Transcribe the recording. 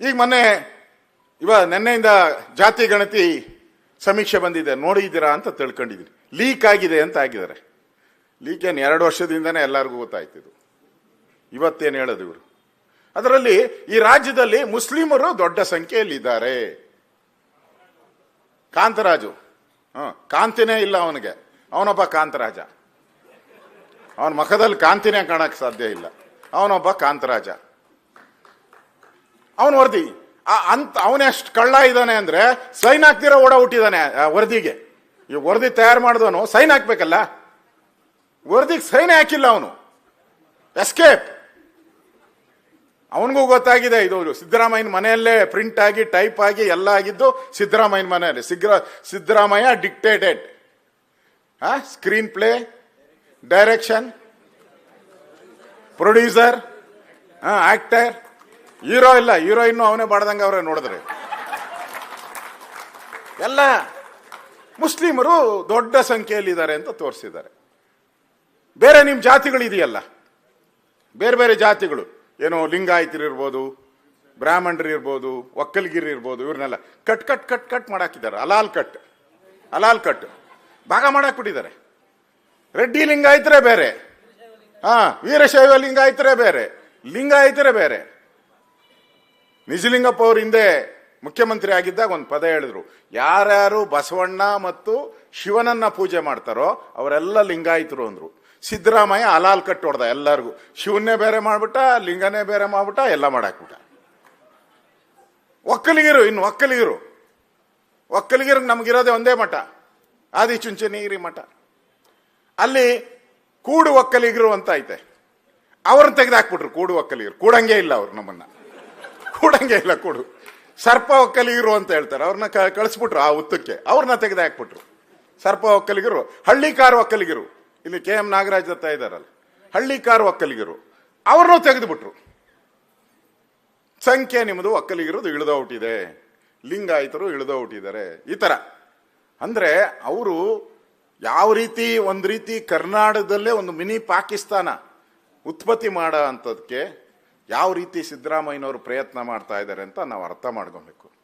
ಈಗ ಮೊನ್ನೆ ನಿನ್ನೆಯಿಂದ ಜಾತಿ ಗಣತಿ ಸಮೀಕ್ಷೆ ಬಂದಿದೆ, ನೋಡಿದ್ದೀರಾ ಅಂತ ತಿಳ್ಕೊಂಡಿದ್ದೀನಿ. ಲೀಕ್ ಆಗಿದೆ ಅಂತ ಆಗಿದ್ದಾರೆ. ಲೀಕ್ ಏನು 2 ವರ್ಷದಿಂದನೇ ಎಲ್ಲರಿಗೂ ಗೊತ್ತಾಯ್ತಿದ್ದು. ಇವತ್ತೇನು ಹೇಳೋದು ಇವರು? ಅದರಲ್ಲಿ ಈ ರಾಜ್ಯದಲ್ಲಿ ಮುಸ್ಲಿಮರು ದೊಡ್ಡ ಸಂಖ್ಯೆಯಲ್ಲಿ ಇದ್ದಾರೆ. ಕಾಂತರಾಜು, ಕಾಂತಿನೇ ಇಲ್ಲ ಅವನಿಗೆ, ಅವನೊಬ್ಬ ಕಾಂತರಾಜ. ಅವನ ಮುಖದಲ್ಲಿ ಕಾಂತಿನೇ ಕಾಣಕ್ಕೆ ಸಾಧ್ಯ ಇಲ್ಲ, ಅವನೊಬ್ಬ ಕಾಂತರಾಜ. ಅವನ ವರದಿ ಅಂತ ಅವನೆಷ್ಟು ಕಳ್ಳ ಇದ್ದಾನೆ ಅಂದ್ರೆ ಸೈನ್ ಹಾಕ್ತಿರೋ ಓಡ ಹುಟ್ಟಿದಾನೆ ವರದಿಗೆ. ಈ ವರದಿ ತಯಾರು ಮಾಡಿದವನು ಸೈನ್ ಹಾಕ್ಬೇಕಲ್ಲ, ವರದಿಗೆ ಸೈನ್ ಹಾಕಿಲ್ಲ ಅವನು. ಎಸ್ಕೇಪ್. ಅವನಿಗೂ ಗೊತ್ತಾಗಿದೆ ಇದು ಸಿದ್ದರಾಮಯ್ಯನ ಮನೆಯಲ್ಲೇ ಪ್ರಿಂಟ್ ಆಗಿ ಟೈಪ್ ಆಗಿ ಎಲ್ಲ ಆಗಿದ್ದು ಸಿದ್ದರಾಮಯ್ಯನ ಮನೆಯಲ್ಲಿ. Siddaramaiah dictated. Screen play, direction, producer, actor, hero ಇಲ್ಲ, ಹೀರೋಯಿನ್ ಅವನೇ ಬಾಡ್ದಂಗ ಅವ್ರೆ. ನೋಡಿದ್ರೆ ಎಲ್ಲ ಮುಸ್ಲಿಮರು ದೊಡ್ಡ ಸಂಖ್ಯೆಯಲ್ಲಿ ಇದ್ದಾರೆ ಅಂತ ತೋರಿಸಿದ್ದಾರೆ. ಬೇರೆ ನಿಮ್ಮ ಜಾತಿಗಳಿದೆಯಲ್ಲ, ಬೇರೆ ಬೇರೆ ಜಾತಿಗಳು, ಏನೋ ಲಿಂಗಾಯತರು ಇರ್ಬೋದು, ಬ್ರಾಹ್ಮಣರು ಇರ್ಬೋದು, ಒಕ್ಕಲಿಗಿರಿ ಇರ್ಬೋದು, ಇವ್ರನ್ನೆಲ್ಲ ಕಟ್ ಕಟ್ ಕಟ್ ಕಟ್ ಮಾಡಾಕಿದ್ದಾರೆ. ಅಲಾಲ್ ಕಟ್ ಭಾಗ ಮಾಡಾಕ್ಬಿಟ್ಟಿದ್ದಾರೆ. ರೆಡ್ಡಿ ಲಿಂಗಾಯತರೇ ಬೇರೆ, ವೀರಶೈವ ಲಿಂಗಾಯತರೇ ಬೇರೆ, ಲಿಂಗಾಯತರೇ ಬೇರೆ. ನಿಜಲಿಂಗಪ್ಪ ಅವರು ಹಿಂದೆ ಮುಖ್ಯಮಂತ್ರಿ ಆಗಿದ್ದಾಗ ಒಂದು ಪದ ಹೇಳಿದ್ರು, ಯಾರ್ಯಾರು ಬಸವಣ್ಣ ಮತ್ತು ಶಿವನನ್ನ ಪೂಜೆ ಮಾಡ್ತಾರೋ ಅವರೆಲ್ಲ ಲಿಂಗಾಯತರು ಅಂದ್ರು. ಸಿದ್ದರಾಮಯ್ಯ ಅಲಾಲ್ ಕಟ್ ಹೊಡೆದ ಎಲ್ಲರಿಗೂ. ಶಿವನ್ನೇ ಬೇರೆ ಮಾಡ್ಬಿಟ್ಟ, ಲಿಂಗನೇ ಬೇರೆ ಮಾಡ್ಬಿಟ್ಟ, ಎಲ್ಲ ಮಾಡಾಕ್ಬಿಟ್ಟ. ಇನ್ನು ಒಕ್ಕಲಿಗರು ನಮಗಿರೋದೇ ಒಂದೇ ಮಠ, ಆದಿಚುಂಚನಗಿರಿ ಮಠ. ಅಲ್ಲಿ ಕೂಡು ಒಕ್ಕಲಿಗರು ಅಂತ ಐತೆ, ಅವ್ರನ್ನ ತೆಗೆದಾಕ್ಬಿಟ್ರು. ಕೂಡು ಒಕ್ಕಲಿಗರು ಕೂಡಂಗೆ ಇಲ್ಲ, ಅವ್ರು ನಮ್ಮನ್ನ ಕೂಡಂಗೆ ಇಲ್ಲ. ಸರ್ಪ ಒಕ್ಕಲಿಗರು ಅಂತ ಹೇಳ್ತಾರೆ, ಅವ್ರನ್ನ ಕಳಿಸ್ಬಿಟ್ರು ಆ ಹುತ್ತಕ್ಕೆ. ಅವ್ರನ್ನ ತೆಗೆದು ಹಾಕ್ಬಿಟ್ರು. ಸರ್ಪ ಒಕ್ಕಲಿಗರು, ಹಳ್ಳಿಕಾರು ಒಕ್ಕಲಿಗರು, ಇಲ್ಲಿ KM ನಾಗರಾಜ್ ದತ್ತ ಇದ್ದಾರಲ್ಲ, ಹಳ್ಳಿಕಾರು ಒಕ್ಕಲಿಗರು, ಅವ್ರನ್ನೂ ತೆಗೆದುಬಿಟ್ರು. ಸಂಖ್ಯೆ ನಿಮ್ಮದು ಒಕ್ಕಲಿಗರದು ಇಳಿದೋಗ್ಬಿಟ್ಟಿದೆ, ಲಿಂಗಾಯತರು ಇಳಿದೋಗ್ಬಿಟ್ಟಿದ್ದಾರೆ. ಈ ತರ ಅಂದ್ರೆ ಅವರು ಯಾವ ರೀತಿ ಒಂದ್ ರೀತಿ ಕರ್ನಾಟಕದಲ್ಲೇ ಒಂದು ಮಿನಿ ಪಾಕಿಸ್ತಾನ ಉತ್ಪತ್ತಿ ಮಾಡೋ ಅಂಥದಕ್ಕೆ ಯಾವ ರೀತಿ ಸಿದ್ದರಾಮಯ್ಯನವರು ಪ್ರಯತ್ನ ಮಾಡ್ತಾ ಇದ್ದಾರೆ ಅಂತ ನಾವು ಅರ್ಥ ಮಾಡ್ಕೊಬೇಕು.